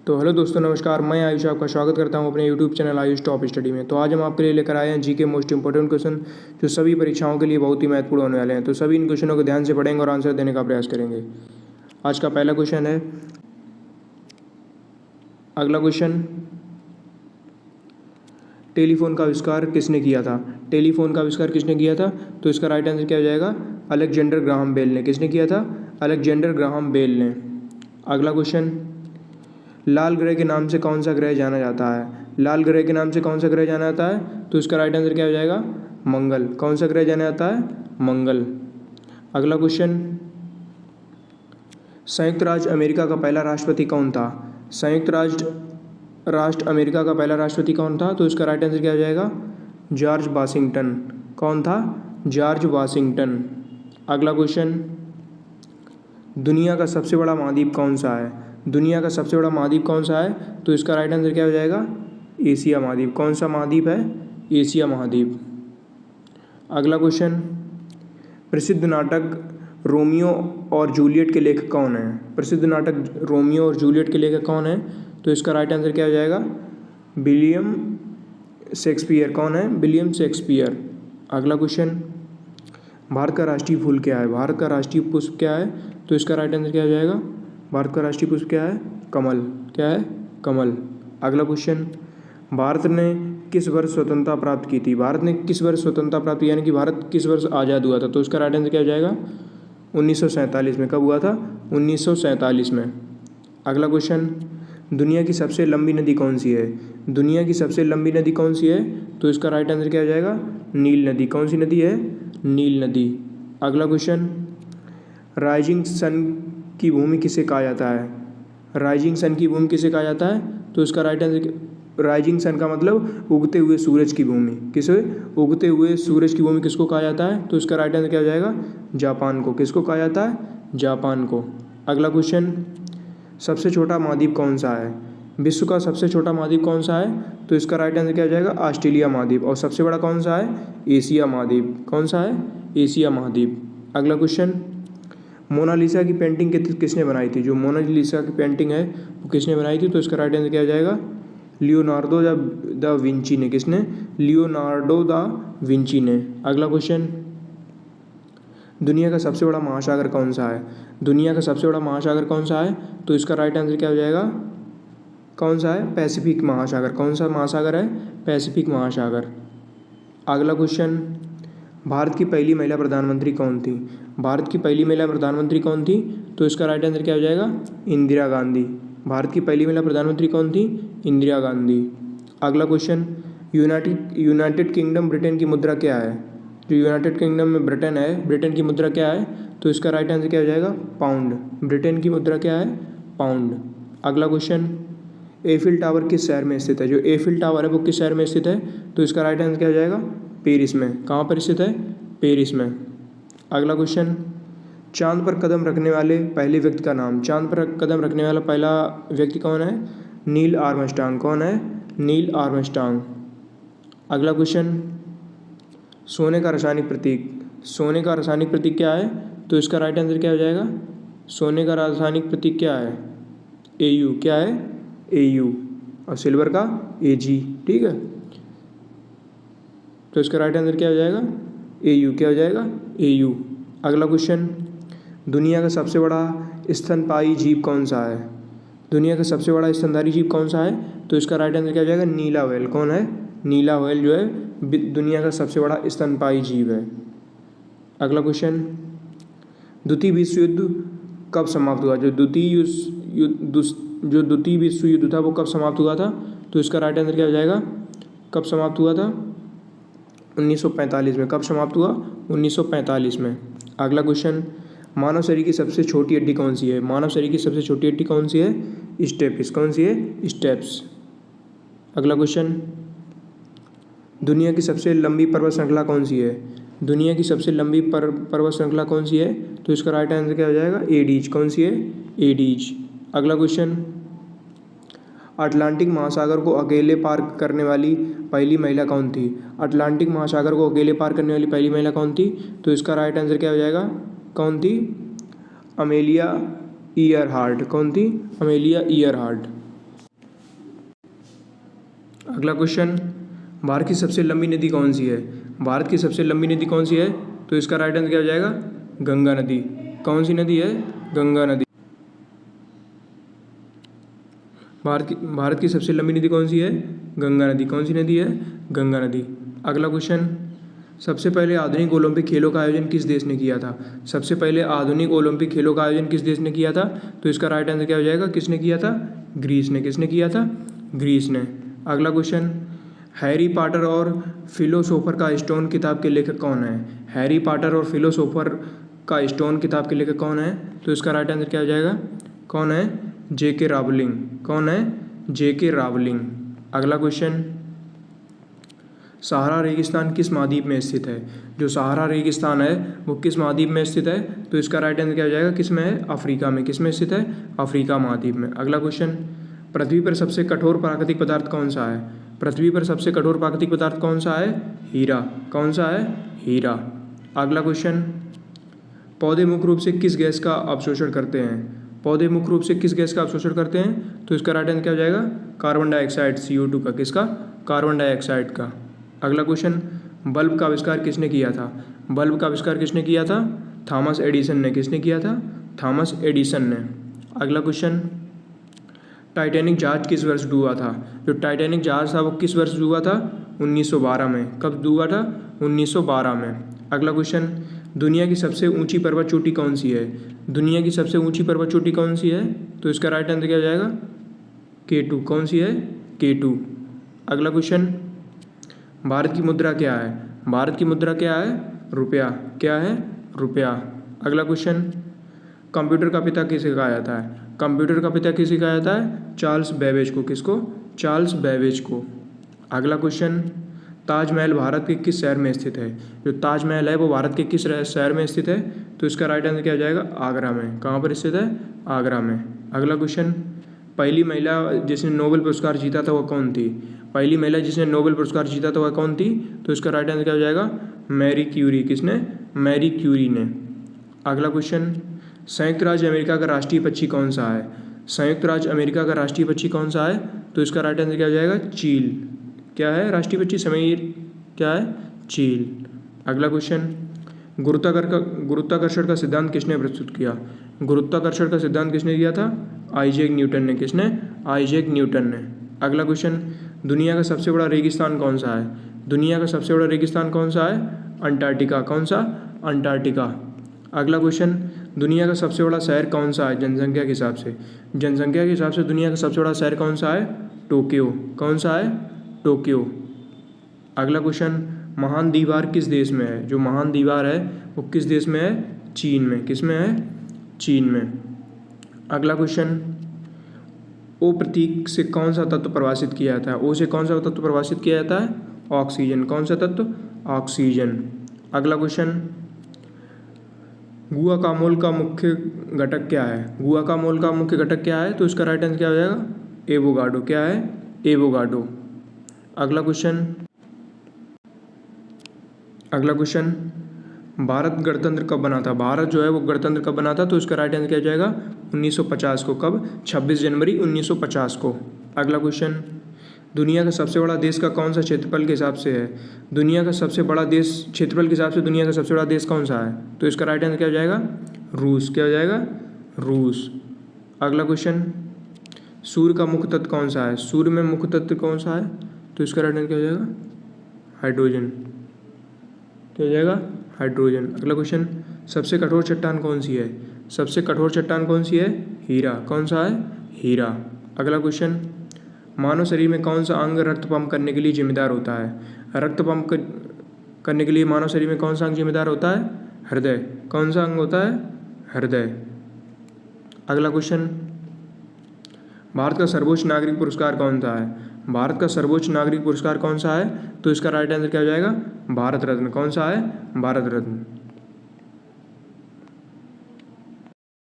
तो हेलो दोस्तों, नमस्कार। मैं आयुष आपका स्वागत करता हूं अपने YouTube channel Ayush top study में। तो आज हम आपके लिए लेकर आए हैं जीके मोस्ट इंपॉर्टेंट क्वेश्चन, जो सभी परीक्षाओं के लिए बहुत ही महत्वपूर्ण होने वाले हैं। तो सभी इन क्वेश्चनों को ध्यान से पढ़ेंगे और आंसर देने का प्रयास करेंगे। आज का पहला क्वेश्चन है, अगला क्वेश्चन, टेलीफोन का आविष्कार किसने किया था? टेलीफोन का आविष्कार किसने किया था? तो इसका राइट आंसर क्या हो जाएगा? अलेक्जेंडर ग्राहम बेल ने। किसने किया था? अलेक्जेंडर ग्राहम बेल ने। अगला क्वेश्चन, लाल ग्रह के नाम से कौन सा ग्रह जाना जाता है? लाल ग्रह के नाम से कौन सा ग्रह जाना जाता है? तो इसका राइट आंसर क्या हो जाएगा? मंगल। कौन सा ग्रह जाना जाता है? मंगल। अगला क्वेश्चन, संयुक्त राज्य अमेरिका का पहला राष्ट्रपति कौन था? संयुक्त राष्ट्र अमेरिका का पहला राष्ट्रपति कौन था? तो इसका राइट आंसर क्या हो जाएगा? George Washington. कौन था? George Washington. अगला क्वेश्चन, दुनिया का सबसे बड़ा महाद्वीप कौन सा है? दुनिया का सबसे बड़ा महाद्वीप कौन सा है? तो इसका राइट आंसर क्या हो जाएगा? एशिया महाद्वीप। कौन सा महाद्वीप है? एशिया महाद्वीप। अगला क्वेश्चन, प्रसिद्ध नाटक रोमियो और जूलियट के लेखक कौन है? प्रसिद्ध नाटक रोमियो और जूलियट के लेखक कौन है? तो इसका राइट आंसर क्या हो जाएगा? William Shakespeare. कौन है? William Shakespeare. अगला क्वेश्चन, भारत का राष्ट्रीय फूल क्या है? भारत का राष्ट्रीय पुष्प क्या है? तो इसका राइट आंसर क्या हो जाएगा? भारत का राष्ट्रीय पुष्प क्या है? कमल। क्या है? कमल। अगला क्वेश्चन, भारत ने किस वर्ष स्वतंत्रता प्राप्त की थी? भारत ने किस वर्ष स्वतंत्रता प्राप्त की, यानी कि भारत किस वर्ष आज़ाद हुआ था? तो इसका राइट आंसर क्या हो जाएगा? 1947 में। कब हुआ था? 1947 में। अगला क्वेश्चन, दुनिया की सबसे लंबी नदी कौन सी है? दुनिया की सबसे लंबी नदी कौन सी है? तो इसका राइट आंसर क्या हो जाएगा? नील नदी। कौन सी नदी है? नील नदी। अगला क्वेश्चन, राइजिंग सन की भूमि किसे कहा जाता है? राइजिंग सन की भूमि किसे कहा जाता है? तो इसका राइट आंसर, राइजिंग सन का मतलब उगते हुए सूरज की भूमि। किसे? उगते हुए सूरज की भूमि किसको कहा जाता है? तो इसका राइट आंसर क्या हो जाएगा? जापान को। किसको कहा जाता है? जापान को। अगला क्वेश्चन, सबसे छोटा महाद्वीप कौन सा है? विश्व का सबसे छोटा महाद्वीप कौन सा है? तो इसका राइट आंसर क्या हो जाएगा? ऑस्ट्रेलिया महाद्वीप। और सबसे बड़ा कौन सा है? एशिया महाद्वीप। कौन सा है? एशिया महाद्वीप। अगला क्वेश्चन, मोनालिसा की पेंटिंग किसने बनाई थी? जो मोनालिसा की पेंटिंग है वो किसने बनाई थी? तो इसका राइट आंसर क्या हो जाएगा? लियोनार्डो दा विंची ने। किसने? लियोनार्डो दा विंची ने। अगला क्वेश्चन, दुनिया का सबसे बड़ा महासागर कौन सा है? दुनिया का सबसे बड़ा महासागर कौन सा है? तो इसका राइट आंसर क्या हो जाएगा? कौन सा है? पैसिफिक महासागर। कौन सा महासागर है? पैसिफिक महासागर। अगला क्वेश्चन, भारत की पहली महिला प्रधानमंत्री कौन थी? भारत की पहली महिला प्रधानमंत्री कौन थी? तो इसका राइट आंसर क्या हो जाएगा? इंदिरा गांधी। भारत की पहली महिला प्रधानमंत्री कौन थी? इंदिरा गांधी। अगला क्वेश्चन, यूनाइटेड किंगडम ब्रिटेन की मुद्रा क्या है? जो यूनाइटेड किंगडम में ब्रिटेन है, ब्रिटेन की मुद्रा क्या है? तो इसका राइट आंसर क्या हो जाएगा? पाउंड। ब्रिटेन की मुद्रा क्या है? पाउंड। अगला क्वेश्चन, एफिल टावर किस शहर में स्थित है? जो एफिल टावर है वो किस शहर में स्थित है? तो इसका राइट आंसर क्या हो जाएगा? पेरिस में। कहाँ पर स्थित है? पेरिस में। अगला क्वेश्चन, चांद पर कदम रखने वाले पहले व्यक्ति का नाम। चांद पर कदम रखने वाला पहला व्यक्ति कौन है? Neil Armstrong. कौन है? Neil Armstrong. अगला क्वेश्चन, सोने का रासायनिक प्रतीक। सोने का रासायनिक प्रतीक क्या है? तो इसका राइट आंसर क्या हो जाएगा? सोने का रासायनिक प्रतीक क्या है? Au। क्या है? Au। और सिल्वर का Ag। ठीक है, तो इसका राइट आंसर क्या हो जाएगा? Au। क्या हो जाएगा? Au। अगला क्वेश्चन, दुनिया का सबसे बड़ा स्तनपायी जीव कौन सा है? दुनिया का सबसे बड़ा स्तनधारी जीव कौन सा है? तो इसका राइट आंसर क्या हो जाएगा? नीला व्हेल। कौन है? नीला व्हेल जो है दुनिया का सबसे बड़ा स्तनपायी जीव है। अगला क्वेश्चन, द्वितीय विश्व युद्ध कब समाप्त हुआ? जो द्वितीय विश्व युद्ध था वो कब समाप्त हुआ था? तो इसका राइट आंसर क्या हो जाएगा? कब समाप्त हुआ था? 1945 में। कब समाप्त हुआ? 1945 में। अगला क्वेश्चन, मानव शरीर की सबसे छोटी हड्डी कौन सी है? मानव शरीर की सबसे छोटी हड्डी कौन सी है? स्टेपिस। कौन सी है? स्टेप्स। अगला क्वेश्चन, दुनिया की सबसे लंबी पर्वत श्रृंखला कौन सी है? दुनिया की सबसे लंबी पर्वत श्रृंखला कौन सी है? तो इसका राइट आंसर क्या हो जाएगा? एडीज। कौन सी है? एडीज। अगला क्वेश्चन, अटलांटिक महासागर को अकेले पार करने वाली पहली महिला कौन थी? अटलांटिक महासागर को अकेले पार करने वाली पहली महिला कौन थी? तो इसका राइट आंसर क्या हो जाएगा? कौन थी? Amelia Earhart. कौन थी? Amelia Earhart. अगला क्वेश्चन, भारत की सबसे लंबी नदी कौन सी है? भारत की सबसे लंबी नदी कौन सी है? तो इसका राइट आंसर क्या हो जाएगा? गंगा नदी। कौन सी नदी है? गंगा नदी। भारत की सबसे लंबी नदी कौन सी है? गंगा नदी। कौन सी नदी है? गंगा नदी। अगला क्वेश्चन, सबसे पहले आधुनिक ओलंपिक खेलों का आयोजन किस देश ने किया था? सबसे पहले आधुनिक ओलंपिक खेलों का आयोजन किस देश ने किया था? तो इसका राइट आंसर क्या हो जाएगा? किसने किया था? ग्रीस ने। किसने किया था? ग्रीस ने। अगला क्वेश्चन, हैरी पॉटर और फिलोसोफर का स्टोन किताब के लेखक कौन है? हैरी पॉटर और फिलोसोफर का स्टोन किताब के लेखक कौन है? तो इसका राइट आंसर क्या हो जाएगा? कौन है? J.K. रावलिंग। कौन है? J.K. रावलिंग। अगला क्वेश्चन, सहारा रेगिस्तान किस महाद्वीप में स्थित है? जो सहारा रेगिस्तान है वो किस महाद्वीप में स्थित है? तो इसका राइट आंसर क्या हो जाएगा? किस में है? अफ्रीका में। किस में स्थित है? अफ्रीका महाद्वीप में। अगला क्वेश्चन, पृथ्वी पर सबसे कठोर प्राकृतिक पदार्थ कौन सा है? पृथ्वी पर सबसे कठोर प्राकृतिक पदार्थ कौन सा है? हीरा। कौन सा है? हीरा। अगला क्वेश्चन, पौधे मुख्य रूप से किस गैस का अवशोषण करते हैं? पौधे मुख्य रूप से किस गैस का अवशोषण करते हैं? तो इसका राइट आंसर क्या हो जाएगा? कार्बन डाइऑक्साइड, CO2 का। किसका? कार्बन डाइऑक्साइड का। अगला क्वेश्चन, बल्ब का आविष्कार किसने किया था? बल्ब का आविष्कार किसने किया था? थॉमस एडिसन ने। किसने किया था? थॉमस एडिसन ने। अगला क्वेश्चन, टाइटैनिक जहाज किस वर्ष डूबा था? जो टाइटैनिक जहाज था वो किस वर्ष डूबा था? 1912 में। कब डूबा था? 1912 में। अगला क्वेश्चन, दुनिया की सबसे ऊंची पर्वत चोटी कौन सी है? दुनिया की सबसे ऊंची पर्वत चोटी कौन सी है? तो इसका राइट आंसर क्या हो जाएगा? K2। कौन सी है? K2। अगला क्वेश्चन, भारत की मुद्रा क्या है? भारत की मुद्रा क्या है? रुपया। क्या है? रुपया। अगला क्वेश्चन, कंप्यूटर का पिता किसे कहा जाता है? कंप्यूटर का पिता किसे कहा जाता है? चार्ल्स बेबेज को। किसको? चार्ल्स बेबेज को। अगला क्वेश्चन, ताजमहल भारत के किस शहर में स्थित है? जो ताजमहल है वो भारत के किस शहर में स्थित है? तो इसका राइट आंसर क्या हो जाएगा? आगरा में। कहाँ पर स्थित है? आगरा में। अगला क्वेश्चन, पहली महिला जिसने नोबेल पुरस्कार जीता था वह कौन थी? पहली महिला जिसने नोबेल पुरस्कार जीता था वह कौन थी? तो इसका राइट आंसर क्या हो जाएगा? Marie Curie. किसने? मैरी क्यूरी ने। अगला क्वेश्चन, संयुक्त राज्य अमेरिका का राष्ट्रीय पक्षी कौन सा है? संयुक्त राज्य अमेरिका का राष्ट्रीय पक्षी कौन सा है? तो इसका राइट आंसर क्या हो जाएगा? चील। क्या है राष्ट्रीय पक्षी? समीर। क्या है? चील। अगला क्वेश्चन, गुरुत्वाकर्षण का सिद्धांत किसने प्रस्तुत किया? गुरुत्वाकर्षण का सिद्धांत किसने दिया था? आइजैक न्यूटन ने। किसने? आइजैक न्यूटन ने। अगला क्वेश्चन, दुनिया का सबसे बड़ा रेगिस्तान कौन सा है? दुनिया का सबसे बड़ा रेगिस्तान कौन सा है? अंटार्कटिका। कौन सा? अंटार्कटिका। अगला क्वेश्चन, दुनिया का सबसे बड़ा शहर कौन सा है जनसंख्या के हिसाब से? जनसंख्या के हिसाब से दुनिया का सबसे बड़ा शहर कौन सा है? टोक्यो। कौन सा है? टोक्यो। अगला क्वेश्चन, महान दीवार किस देश में है? जो महान दीवार है वो किस देश में है? चीन में। किस में है? चीन में। अगला क्वेश्चन, ओ प्रतीक से कौन सा तत्व परिभाषित किया जाता है? ओ से कौन सा तत्व परिभाषित किया जाता है? ऑक्सीजन। कौन सा तत्व? ऑक्सीजन। अगला क्वेश्चन, गुआ का मूल का मुख्य घटक क्या है? गुआ का मूल का मुख्य घटक क्या है? तो इसका राइट आंसर क्या हो जाएगा? एवोगाडो। क्या है? एवोगाडो। अगला क्वेश्चन, भारत गणतंत्र कब बना था? भारत जो है वो गणतंत्र कब बना था? तो इसका राइट आंसर क्या हो जाएगा? 1950 को। कब? 26 जनवरी 1950 को। अगला क्वेश्चन, दुनिया का सबसे बड़ा देश का कौन सा क्षेत्रफल के हिसाब से है? दुनिया का सबसे बड़ा देश क्षेत्रफल के हिसाब से दुनिया का सबसे बड़ा देश कौन सा है? तो इसका राइट आंसर क्या हो जाएगा? रूस। क्या हो जाएगा? रूस। अगला क्वेश्चन, सूर्य का मुख्य तत्व कौन सा है? सूर्य में मुख्य तत्व कौन सा है? तो इसका राइट आंसर क्या हो जाएगा? हाइड्रोजन। क्या हो जाएगा? हाइड्रोजन। अगला क्वेश्चन, सबसे कठोर चट्टान कौन सी है? सबसे कठोर चट्टान कौन सी है? हीरा। कौन सा है? हीरा। अगला क्वेश्चन, मानव शरीर में कौन सा अंग रक्त पंप करने के लिए जिम्मेदार होता है? रक्त पंप करने के लिए मानव शरीर में कौन सा अंग जिम्मेदार होता है? हृदय। कौन सा अंग होता है? हृदय। अगला क्वेश्चन, भारत का सर्वोच्च नागरिक पुरस्कार कौन सा है? भारत का सर्वोच्च नागरिक पुरस्कार कौन सा है? तो इसका राइट आंसर क्या हो जाएगा? भारत रत्न। कौन सा है? भारत रत्न।